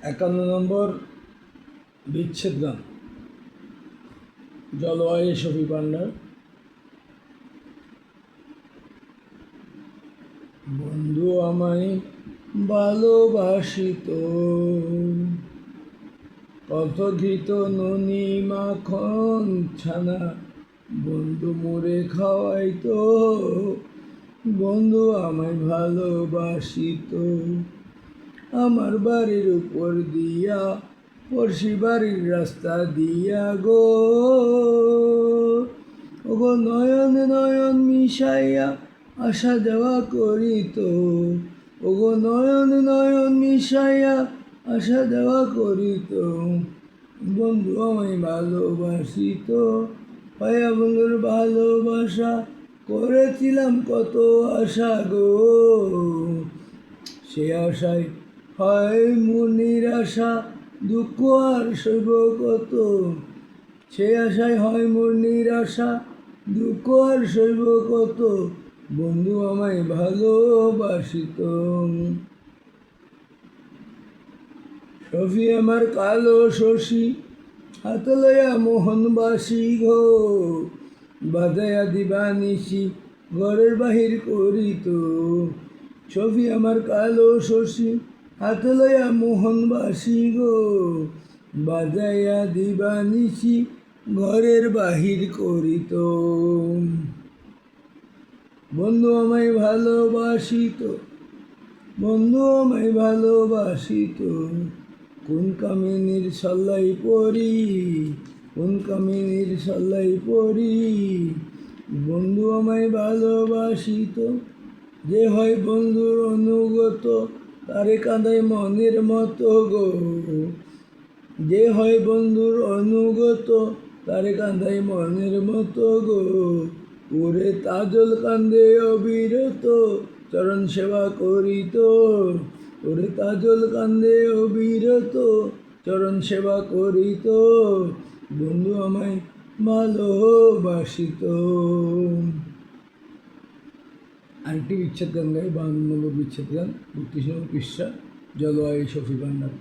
51 নম্বর বিচ্ছেদ গান, জলবায়ু শফি পান্ডার। বন্ধু আমায় ভালোবাসিত, কত ঘৃত ননি মাখন ছানা বন্ধু মোরে খাওয়াইতো। বন্ধু আমায় ভালোবাসিত, আমার বাড়ির উপর দিয়া পড়শি বাড়ির রাস্তা দিয়া গো। ওগো নয়ন নয়ন মিশাইয়া আসা যাওয়া করিত। ওগো নয়ন নয়ন মিশাইয়া আসা যাওয়া করিত। বন্ধু আমায় ভালোবাসিত, পায়া বন্ধুর ভালোবাসা করেছিলাম কত আশা গো। সে আশায় হয় মোর নিরাশা, দুঃখ আর সইব কত। সে আশায় হয় মোর নিরাশা, দুঃখ আর সইব কত। বন্ধু আমায় ভালোবাসিত। শফি আমার কালো শশী, হাতে লইয়া মোহনবাসী গো। বাজাইয়া দিবা নিশি ঘরের বাহির করিত। শফি আমার কালো শশী, হাতে লইয়া মোহনবাসী গো। বাজাইয়া দিবা নিশি ঘরের বাহির করিত। বন্ধু আমায় ভালোবাসিত, বন্ধু আমায় ভালোবাসিত। কোন কামিনীর সল্লাই পড়ি, কোন কামিনীর সল্লাই পড়ি। বন্ধু আমায় ভালোবাসিত, যে হয় বন্ধুর অনুগত তারে কাঁদায় মনের মতো গো। যে হয় বন্ধুর অনুগত তারে কাঁদায় মনের মতো গো। ওরে তাজল কান্দে অবিরত চরণ সেবা করিত। ওরে তাজল কান্দে অবিরত চরণ সেবা করিত। বন্ধু আমায় ভালোবাসিত। আরেকটি বিচ্ছেদ গান গাই, 52 নম্বর বিচ্ছেদ গান, 32 নম্বর পৃষ্ঠা, জলবায়ু শফি পান্ডার।